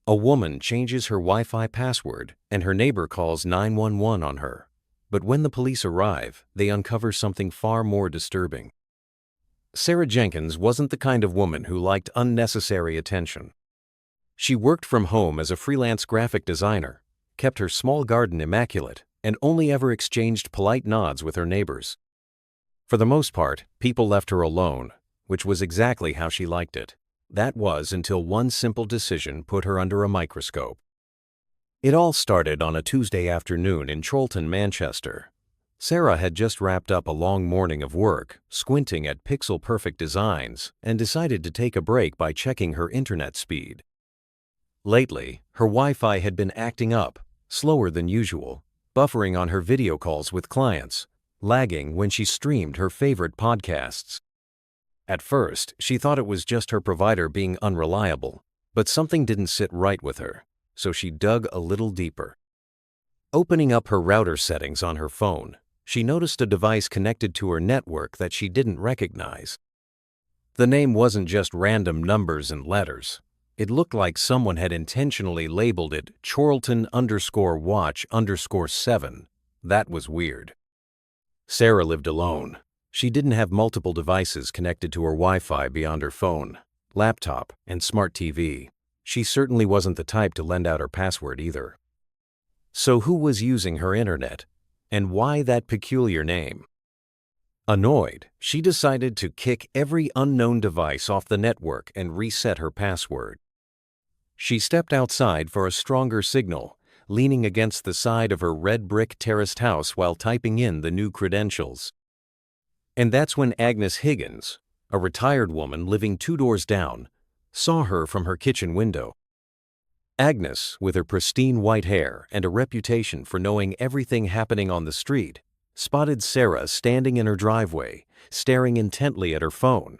A woman changes her Wi-Fi password and her neighbor calls 911 on her. But when the police arrive, they uncover something far more disturbing. Sarah Jenkins wasn't the kind of woman who liked unnecessary attention. She worked from home as a freelance graphic designer, kept her small garden immaculate, and only ever exchanged polite nods with her neighbors. For the most part, people left her alone, which was exactly how she liked it. That was until one simple decision put her under a microscope. It all started on a Tuesday afternoon in Chorlton, Manchester. Sarah had just wrapped up a long morning of work, squinting at pixel-perfect designs, and decided to take a break by checking her internet speed. Lately, her Wi-Fi had been acting up, slower than usual, buffering on her video calls with clients, lagging when she streamed her favorite podcasts. At first, she thought it was just her provider being unreliable, but something didn't sit right with her, so she dug a little deeper. Opening up her router settings on her phone, she noticed a device connected to her network that she didn't recognize. The name wasn't just random numbers and letters. It looked like someone had intentionally labeled it Chorlton_watch_7. That was weird. Sarah lived alone. She didn't have multiple devices connected to her Wi-Fi beyond her phone, laptop, and smart TV. She certainly wasn't the type to lend out her password either. So who was using her internet? And why that peculiar name? Annoyed, she decided to kick every unknown device off the network and reset her password. She stepped outside for a stronger signal, leaning against the side of her red brick terraced house while typing in the new credentials. And that's when Agnes Higgins, a retired woman living 2 doors down, saw her from her kitchen window. Agnes, with her pristine white hair and a reputation for knowing everything happening on the street, spotted Sarah standing in her driveway, staring intently at her phone.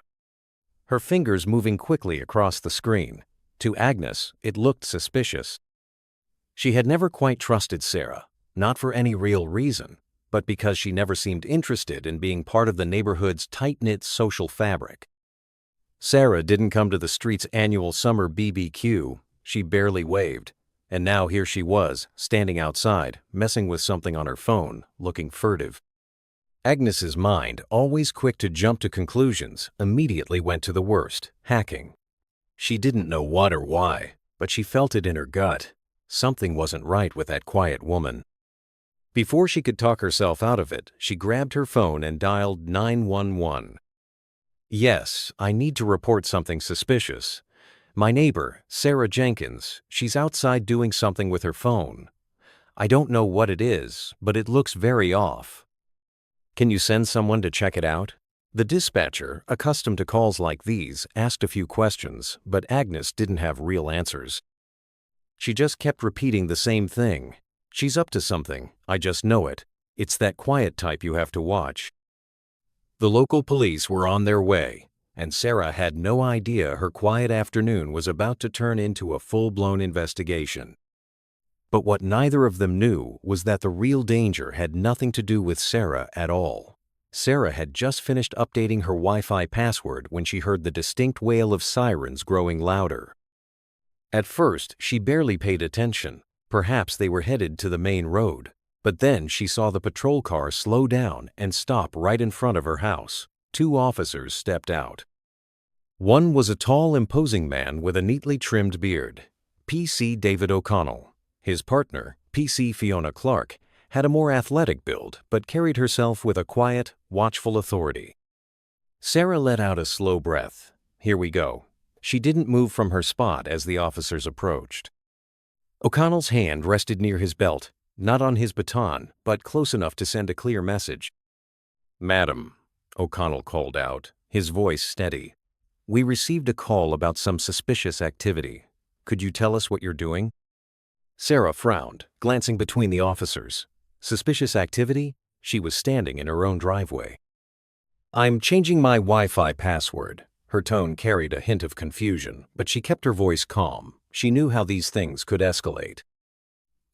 Her fingers moving quickly across the screen. To Agnes, it looked suspicious. She had never quite trusted Sarah, not for any real reason, but because she never seemed interested in being part of the neighborhood's tight-knit social fabric. Sarah didn't come to the street's annual summer BBQ. She barely waved, and now here she was, standing outside, messing with something on her phone, looking furtive. Agnes's mind, always quick to jump to conclusions, immediately went to the worst, hacking. She didn't know what or why, but she felt it in her gut. Something wasn't right with that quiet woman. Before she could talk herself out of it, she grabbed her phone and dialed 911. Yes, I need to report something suspicious. My neighbor, Sarah Jenkins, she's outside doing something with her phone. I don't know what it is, but it looks very off. Can you send someone to check it out? The dispatcher, accustomed to calls like these, asked a few questions, but Agnes didn't have real answers. She just kept repeating the same thing. She's up to something, I just know it. It's that quiet type you have to watch. The local police were on their way, and Sarah had no idea her quiet afternoon was about to turn into a full-blown investigation. But what neither of them knew was that the real danger had nothing to do with Sarah at all. Sarah had just finished updating her Wi-Fi password when she heard the distinct wail of sirens growing louder. At first, she barely paid attention. Perhaps they were headed to the main road. But then she saw the patrol car slow down and stop right in front of her house. 2 officers stepped out. One was a tall, imposing man with a neatly trimmed beard, PC David O'Connell. His partner, PC Fiona Clark, had a more athletic build but carried herself with a quiet, watchful authority. Sarah let out a slow breath. Here we go. She didn't move from her spot as the officers approached. O'Connell's hand rested near his belt, not on his baton, but close enough to send a clear message. "Madam," O'Connell called out, his voice steady. "We received a call about some suspicious activity. Could you tell us what you're doing?" Sarah frowned, glancing between the officers. Suspicious activity? She was standing in her own driveway. "I'm changing my Wi-Fi password." Her tone carried a hint of confusion, but she kept her voice calm. She knew how these things could escalate.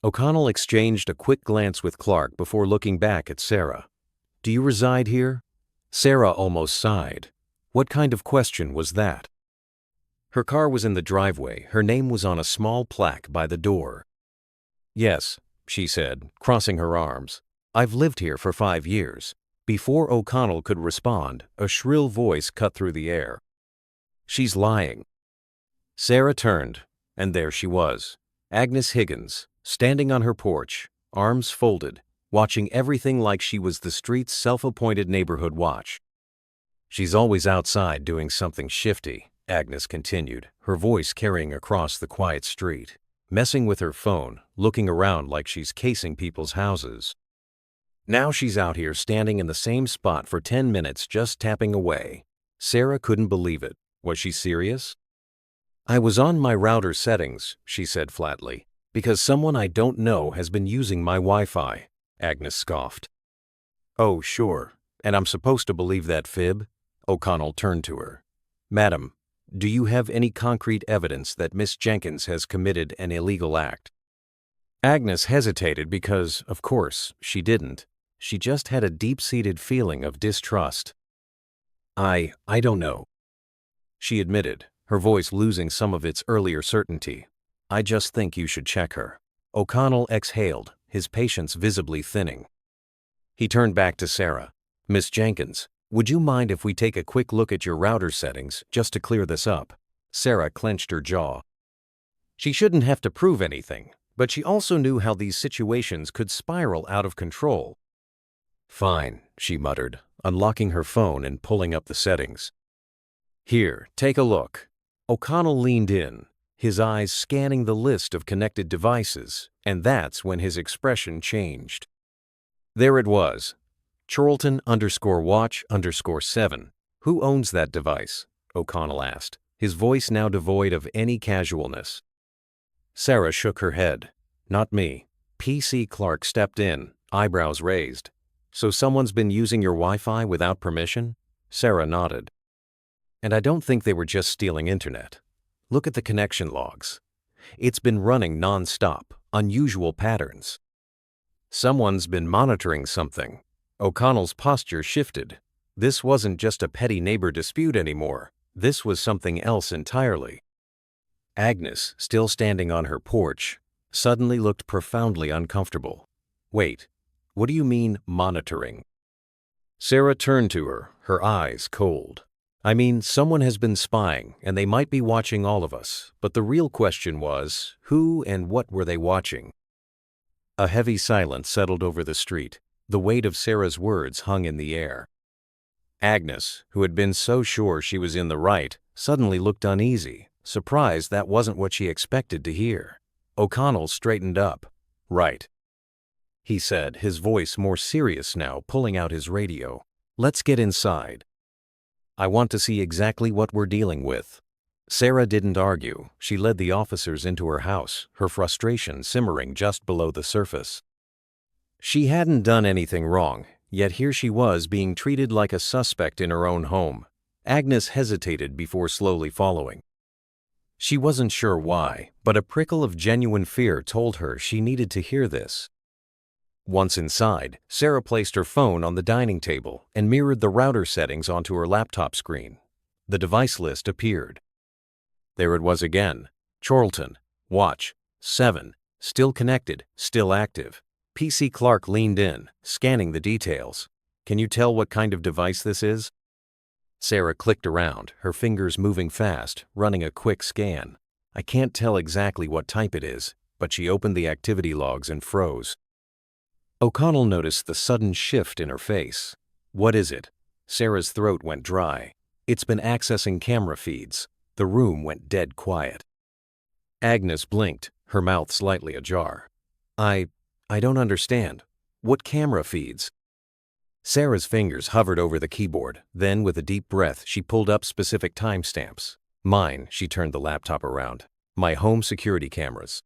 O'Connell exchanged a quick glance with Clark before looking back at Sarah. "Do you reside here?" Sarah almost sighed. What kind of question was that? Her car was in the driveway. Her name was on a small plaque by the door. "Yes," she said, crossing her arms. "I've lived here for 5 years." Before O'Connell could respond, a shrill voice cut through the air. "She's lying." Sarah turned, and there she was, Agnes Higgins, standing on her porch, arms folded, watching everything like she was the street's self-appointed neighborhood watch. "She's always outside doing something shifty," Agnes continued, her voice carrying across the quiet street, "messing with her phone, looking around like she's casing people's houses. Now she's out here standing in the same spot for 10 minutes just tapping away." Sarah couldn't believe it. Was she serious? "I was on my router settings," she said flatly, "because someone I don't know has been using my Wi-Fi," Agnes scoffed. "Oh, sure, and I'm supposed to believe that fib?" O'Connell turned to her. "Madam, do you have any concrete evidence that Miss Jenkins has committed an illegal act?" Agnes hesitated because, of course, she didn't. She just had a deep-seated feeling of distrust. I don't know," she admitted, her voice losing some of its earlier certainty. "I just think you should check her." O'Connell exhaled, his patience visibly thinning. He turned back to Sarah. "Miss Jenkins, would you mind if we take a quick look at your router settings just to clear this up?" Sarah clenched her jaw. She shouldn't have to prove anything, but she also knew how these situations could spiral out of control. "Fine," she muttered, unlocking her phone and pulling up the settings. "Here, take a look." O'Connell leaned in, his eyes scanning the list of connected devices, and that's when his expression changed. There it was, Charlton_watch_7. "Who owns that device?" O'Connell asked, his voice now devoid of any casualness. Sarah shook her head. "Not me." PC Clark stepped in, eyebrows raised. "So someone's been using your Wi-Fi without permission?" Sarah nodded. "And I don't think they were just stealing internet. Look at the connection logs. It's been running non-stop, unusual patterns. Someone's been monitoring something." O'Connell's posture shifted. This wasn't just a petty neighbor dispute anymore. This was something else entirely. Agnes, still standing on her porch, suddenly looked profoundly uncomfortable. "Wait, what do you mean, monitoring?" Sarah turned to her, her eyes cold. "I mean, someone has been spying, and they might be watching all of us, but the real question was, who and what were they watching?" A heavy silence settled over the street. The weight of Sarah's words hung in the air. Agnes, who had been so sure she was in the right, suddenly looked uneasy, surprised that wasn't what she expected to hear. O'Connell straightened up. "Right," he said, his voice more serious now, pulling out his radio. "Let's get inside. I want to see exactly what we're dealing with." Sarah didn't argue. She led the officers into her house, her frustration simmering just below the surface. She hadn't done anything wrong, yet here she was being treated like a suspect in her own home. Agnes hesitated before slowly following. She wasn't sure why, but a prickle of genuine fear told her she needed to hear this. Once inside, Sarah placed her phone on the dining table and mirrored the router settings onto her laptop screen. The device list appeared. There it was again. Charlton, watch, 7, still connected, still active. PC Clark leaned in, scanning the details. "Can you tell what kind of device this is?" Sarah clicked around, her fingers moving fast, running a quick scan. "I can't tell exactly what type it is," but she opened the activity logs and froze. O'Connell noticed the sudden shift in her face. "What is it?" Sarah's throat went dry. "It's been accessing camera feeds." The room went dead quiet. Agnes blinked, her mouth slightly ajar. I don't understand. What camera feeds?" Sarah's fingers hovered over the keyboard. Then, with a deep breath, she pulled up specific timestamps. "Mine," she turned the laptop around. "My home security cameras.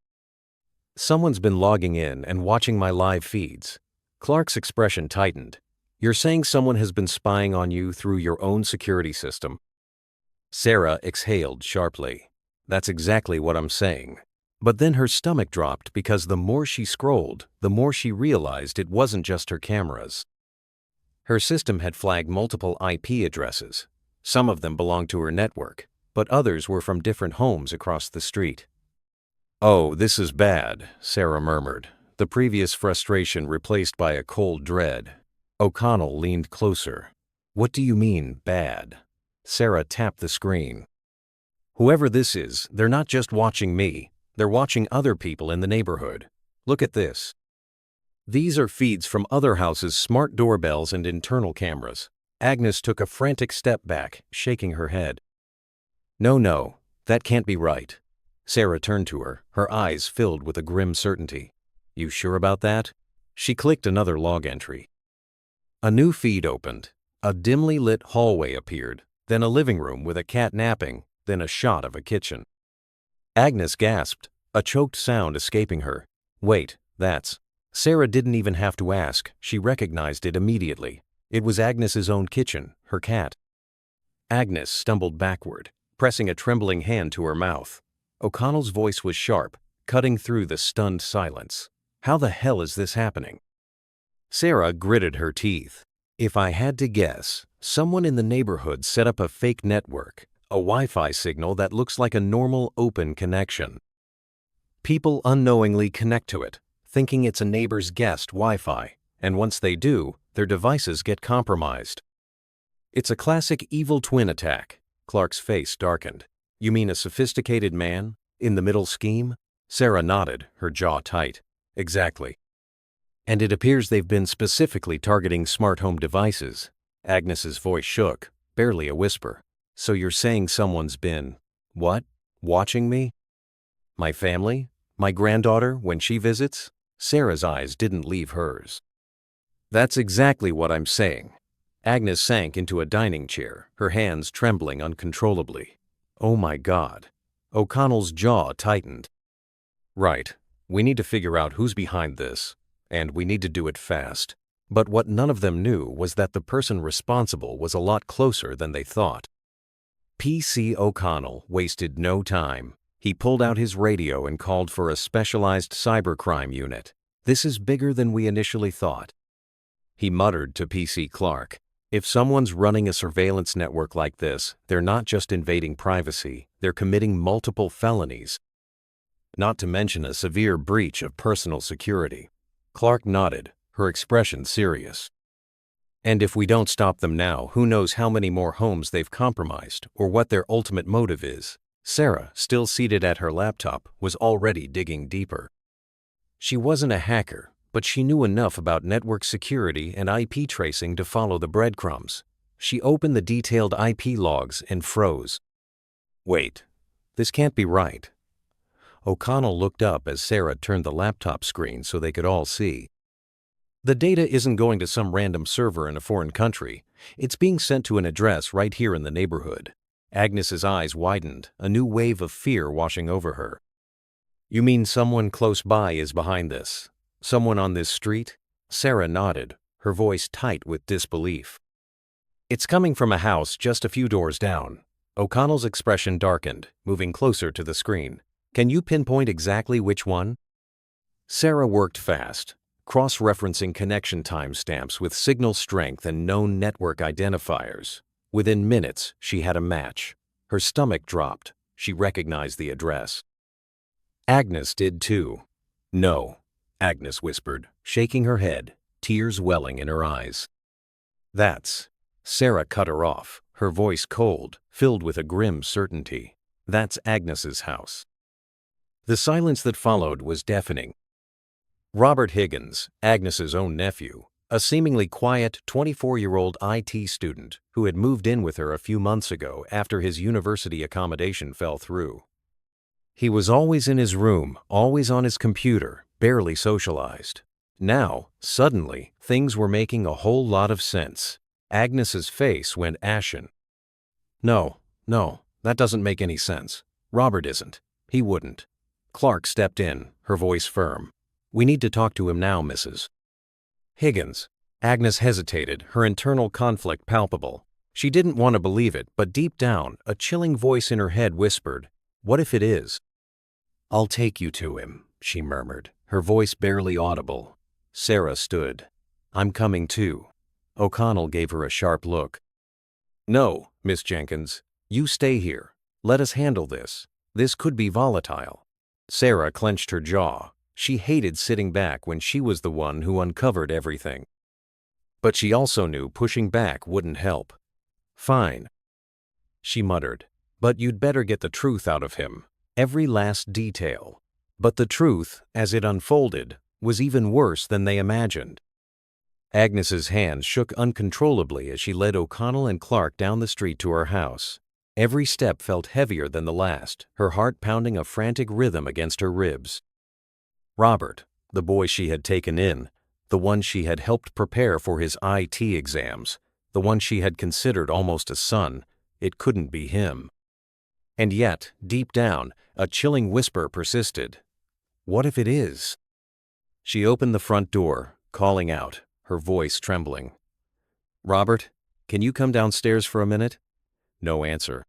Someone's been logging in and watching my live feeds." Clark's expression tightened. "You're saying someone has been spying on you through your own security system?" Sarah exhaled sharply. "That's exactly what I'm saying." But then her stomach dropped because the more she scrolled, the more she realized it wasn't just her cameras. Her system had flagged multiple IP addresses. Some of them belonged to her network. but others were from different homes across the street. "Oh, this is bad," Sarah murmured, the previous frustration replaced by a cold dread. O'Connell leaned closer. "What do you mean, bad?" Sarah tapped the screen. "Whoever this is, they're not just watching me, they're watching other people in the neighborhood. Look at this. These are feeds from other houses' smart doorbells and internal cameras." Agnes took a frantic step back, shaking her head. No, that can't be right." Sarah turned to her, her eyes filled with a grim certainty. "You sure about that?" She clicked another log entry. A new feed opened. A dimly lit hallway appeared, then a living room with a cat napping, then a shot of a kitchen. Agnes gasped, a choked sound escaping her. "Wait, that's..." Sarah didn't even have to ask, she recognized it immediately. It was Agnes's own kitchen, her cat. Agnes stumbled backward, pressing a trembling hand to her mouth. O'Connell's voice was sharp, cutting through the stunned silence. "How the hell is this happening?" Sarah gritted her teeth. "If I had to guess, someone in the neighborhood set up a fake network, a Wi-Fi signal that looks like a normal open connection. People unknowingly connect to it, thinking it's a neighbor's guest Wi-Fi, and once they do, their devices get compromised. It's a classic evil twin attack." Clark's face darkened. "You mean a sophisticated man? In the middle scheme?" Sarah nodded, her jaw tight. "Exactly. And it appears they've been specifically targeting smart home devices." Agnes's voice shook, barely a whisper. "So you're saying someone's been, what, watching me? My family? My granddaughter when she visits?" Sarah's eyes didn't leave hers. "That's exactly what I'm saying." Agnes sank into a dining chair, her hands trembling uncontrollably. "Oh my God." O'Connell's jaw tightened. "Right. We need to figure out who's behind this, and we need to do it fast." But what none of them knew was that the person responsible was a lot closer than they thought. PC O'Connell wasted no time. He pulled out his radio and called for a specialized cybercrime unit. "This is bigger than we initially thought." He muttered to PC Clark, "If someone's running a surveillance network like this, they're not just invading privacy, they're committing multiple felonies. Not to mention a severe breach of personal security." Clark nodded, her expression serious. "And if we don't stop them now, who knows how many more homes they've compromised, or what their ultimate motive is." Sarah, still seated at her laptop, was already digging deeper. She wasn't a hacker, but she knew enough about network security and IP tracing to follow the breadcrumbs. She opened the detailed IP logs and froze. "Wait, this can't be right." O'Connell looked up as Sarah turned the laptop screen so they could all see. "The data isn't going to some random server in a foreign country. It's being sent to an address right here in the neighborhood." Agnes's eyes widened, a new wave of fear washing over her. "You mean someone close by is behind this? Someone on this street?" Sarah nodded, her voice tight with disbelief. "It's coming from a house just a few doors down." O'Connell's expression darkened, moving closer to the screen. "Can you pinpoint exactly which one?" Sarah worked fast, cross-referencing connection timestamps with signal strength and known network identifiers. Within minutes, she had a match. Her stomach dropped. She recognized the address. Agnes did too. "No," Agnes whispered, shaking her head, tears welling in her eyes. "That's..." Sarah cut her off, her voice cold, filled with a grim certainty. "That's Agnes's house." The silence that followed was deafening. Robert Higgins, Agnes's own nephew, a seemingly quiet 24-year-old IT student who had moved in with her a few months ago after his university accommodation fell through. He was always in his room, always on his computer, barely socialized. Now, suddenly, things were making a whole lot of sense. Agnes's face went ashen. No, that doesn't make any sense. Robert isn't. He wouldn't." Clark stepped in, her voice firm. "We need to talk to him now, Mrs. Higgins." Agnes hesitated, her internal conflict palpable. She didn't want to believe it, but deep down, a chilling voice in her head whispered, "What if it is?" "I'll take you to him," she murmured, her voice barely audible. Sarah stood. "I'm coming too." O'Connell gave her a sharp look. "No, Miss Jenkins, you stay here. Let us handle this. This could be volatile. Sarah clenched her jaw. She hated sitting back when she was the one who uncovered everything. But she also knew pushing back wouldn't help. Fine, she muttered. But you'd better get the truth out of him. Every last detail. But the truth, as it unfolded, was even worse than they imagined. Agnes's hands shook uncontrollably as she led O'Connell and Clark down the street to her house. Every step felt heavier than the last, her heart pounding a frantic rhythm against her ribs. Robert, the boy she had taken in, the one she had helped prepare for his IT exams, the one she had considered almost a son, it couldn't be him. And yet, deep down, a chilling whisper persisted. What if it is? She opened the front door, calling out, her voice trembling. Robert, can you come downstairs for a minute? No answer.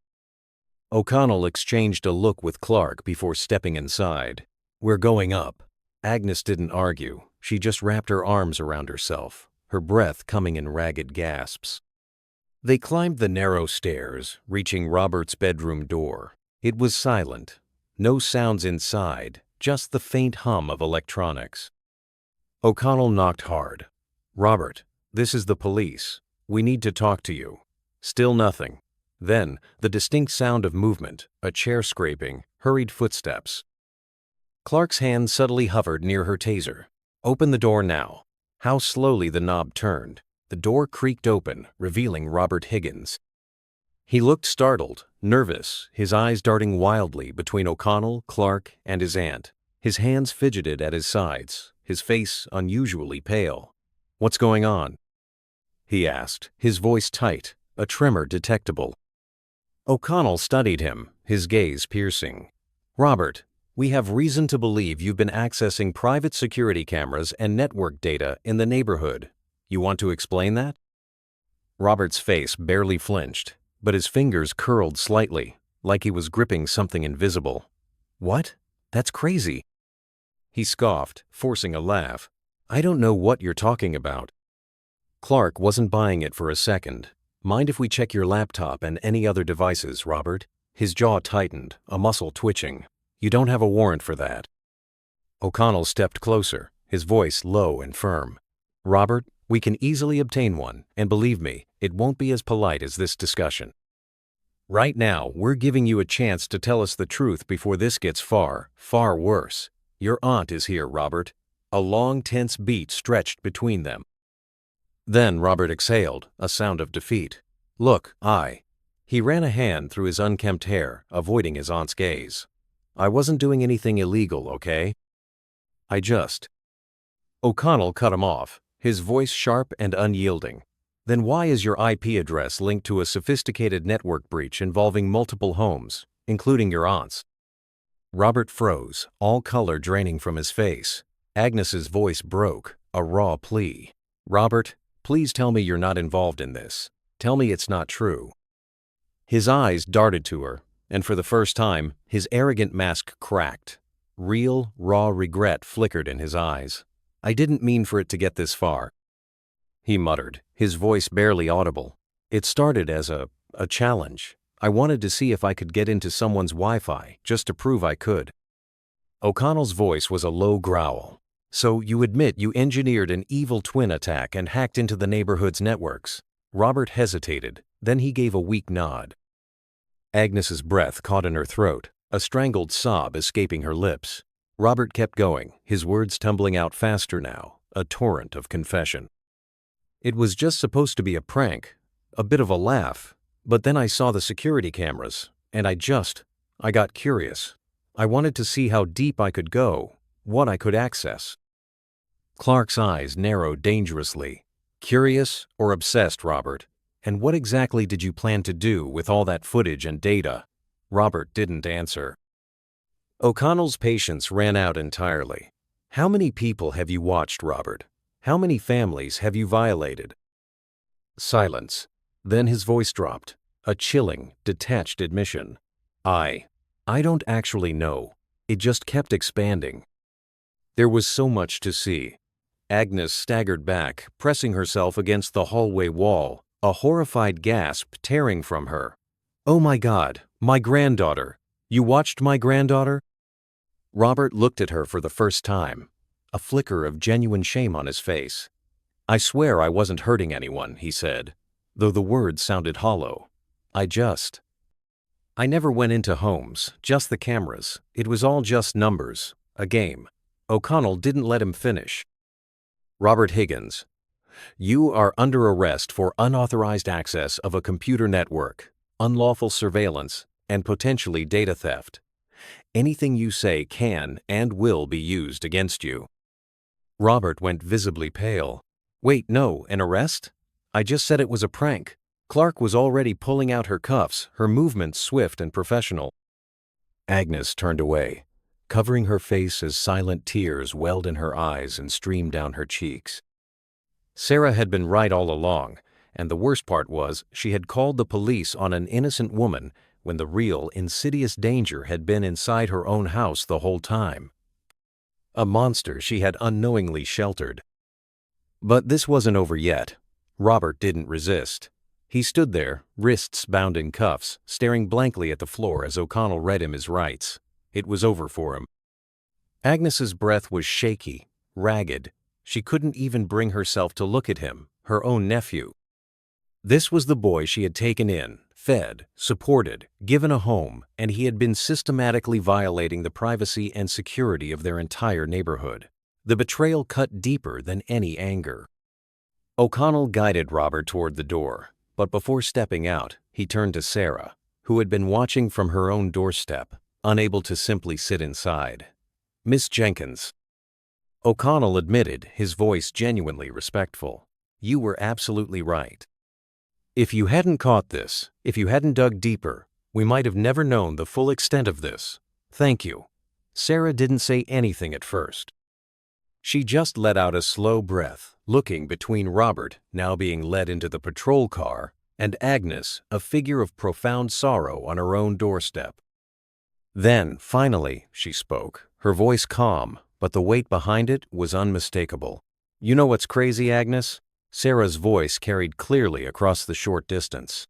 O'Connell exchanged a look with Clark before stepping inside. We're going up. Agnes didn't argue. She just wrapped her arms around herself, her breath coming in ragged gasps. They climbed the narrow stairs, reaching Robert's bedroom door. It was silent. No sounds inside, just the faint hum of electronics. O'Connell knocked hard. Robert, this is the police. We need to talk to you. Still nothing. Then, the distinct sound of movement, a chair scraping, hurried footsteps. Clark's hand subtly hovered near her taser. Open the door now. How slowly the knob turned. The door creaked open, revealing Robert Higgins. He looked startled, nervous, his eyes darting wildly between O'Connell, Clark, and his aunt. His hands fidgeted at his sides, his face unusually pale. What's going on? He asked, his voice tight, a tremor detectable. O'Connell studied him, his gaze piercing. Robert, we have reason to believe you've been accessing private security cameras and network data in the neighborhood. You want to explain that? Robert's face barely flinched, but his fingers curled slightly, like he was gripping something invisible. What? That's crazy. He scoffed, forcing a laugh. I don't know what you're talking about. Clark wasn't buying it for a second. Mind if we check your laptop and any other devices, Robert? His jaw tightened, a muscle twitching. You don't have a warrant for that. O'Connell stepped closer, his voice low and firm. Robert, we can easily obtain one, and believe me, it won't be as polite as this discussion. Right now, we're giving you a chance to tell us the truth before this gets far, far worse. Your aunt is here, Robert. A long, tense beat stretched between them. Then Robert exhaled, a sound of defeat. Look, He ran a hand through his unkempt hair, avoiding his aunt's gaze. I wasn't doing anything illegal, okay? O'Connell cut him off, his voice sharp and unyielding. Then why is your IP address linked to a sophisticated network breach involving multiple homes, including your aunt's? Robert froze, all color draining from his face. Agnes's voice broke, a raw plea. Robert, please tell me you're not involved in this. Tell me it's not true. His eyes darted to her, and for the first time, his arrogant mask cracked. Real, raw regret flickered in his eyes. I didn't mean for it to get this far, he muttered, his voice barely audible. It started as a challenge. I wanted to see if I could get into someone's Wi-Fi, just to prove I could. O'Connell's voice was a low growl. So you admit you engineered an evil twin attack and hacked into the neighborhood's networks? Robert hesitated, then he gave a weak nod. Agnes's breath caught in her throat, a strangled sob escaping her lips. Robert kept going, his words tumbling out faster now, a torrent of confession. It was just supposed to be a prank, a bit of a laugh, but then I saw the security cameras, and I got curious. I wanted to see how deep I could go, what I could access. Clark's eyes narrowed dangerously. Curious or obsessed, Robert? And what exactly did you plan to do with all that footage and data? Robert didn't answer. O'Connell's patience ran out entirely. How many people have you watched, Robert? How many families have you violated? Silence. Then his voice dropped, a chilling, detached admission. I don't actually know. It just kept expanding. There was so much to see. Agnes staggered back, pressing herself against the hallway wall, a horrified gasp tearing from her. Oh my God, My granddaughter. You watched my granddaughter? Robert looked at her for the first time, a flicker of genuine shame on his face. I swear I wasn't hurting anyone, he said, though the words sounded hollow. I never went into homes, just the cameras. It was all just numbers, a game. O'Connell didn't let him finish. Robert Higgins, you are under arrest for unauthorized access of a computer network, unlawful surveillance, and potentially data theft. Anything you say can and will be used against you. Robert went visibly pale. Wait, no, an arrest? I just said it was a prank. Clark was already pulling out her cuffs, her movements swift and professional. Agnes turned away, covering her face as silent tears welled in her eyes and streamed down her cheeks. Sarah had been right all along, and the worst part was she had called the police on an innocent woman when the real, insidious danger had been inside her own house the whole time. A monster she had unknowingly sheltered. But this wasn't over yet. Robert didn't resist. He stood there, wrists bound in cuffs, staring blankly at the floor as O'Connell read him his rights. It was over for him. Agnes's breath was shaky, ragged. She couldn't even bring herself to look at him, her own nephew. This was the boy she had taken in, fed, supported, given a home, and he had been systematically violating the privacy and security of their entire neighborhood. The betrayal cut deeper than any anger. O'Connell guided Robert toward the door, but before stepping out, he turned to Sarah, who had been watching from her own doorstep, unable to simply sit inside. Miss Jenkins. O'Connell admitted, his voice genuinely respectful. You were absolutely right. If you hadn't caught this, if you hadn't dug deeper, we might have never known the full extent of this. Thank you. Sarah didn't say anything at first. She just let out a slow breath, looking between Robert, now being led into the patrol car, and Agnes, a figure of profound sorrow on her own doorstep. Then, finally, she spoke, her voice calm, but the weight behind it was unmistakable. You know what's crazy, Agnes? Sarah's voice carried clearly across the short distance.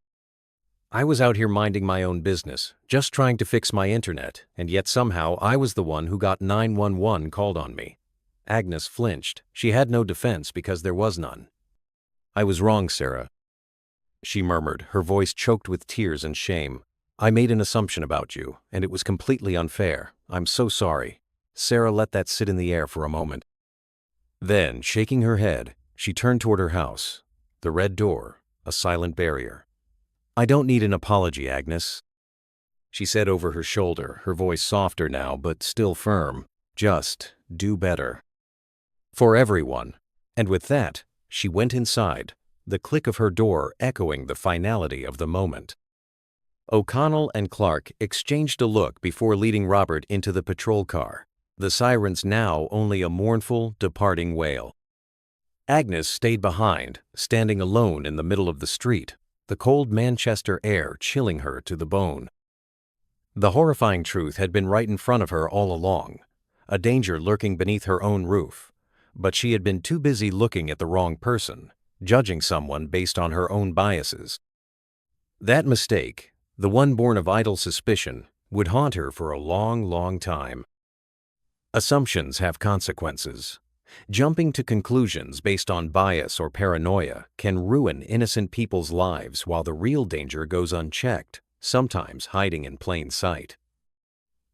I was out here minding my own business, just trying to fix my internet, and yet somehow I was the one who got 911 called on me. Agnes flinched. She had no defense because there was none. I was wrong, Sarah, she murmured, her voice choked with tears and shame. I made an assumption about you, and it was completely unfair. I'm so sorry. Sarah let that sit in the air for a moment. Then, shaking her head, she turned toward her house, the red door, a silent barrier. I don't need an apology, Agnes, she said over her shoulder, her voice softer now but still firm. Just do better. For everyone. And with that, she went inside, the click of her door echoing the finality of the moment. O'Connell and Clark exchanged a look before leading Robert into the patrol car, the sirens now only a mournful, departing wail. Agnes stayed behind, standing alone in the middle of the street, the cold Manchester air chilling her to the bone. The horrifying truth had been right in front of her all along, a danger lurking beneath her own roof, but she had been too busy looking at the wrong person, judging someone based on her own biases. That mistake, the one born of idle suspicion, would haunt her for a long, long time. Assumptions have consequences. Jumping to conclusions based on bias or paranoia can ruin innocent people's lives while the real danger goes unchecked, sometimes hiding in plain sight.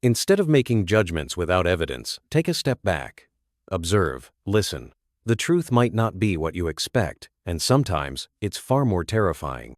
Instead of making judgments without evidence, take a step back. Observe, listen. The truth might not be what you expect, and sometimes it's far more terrifying.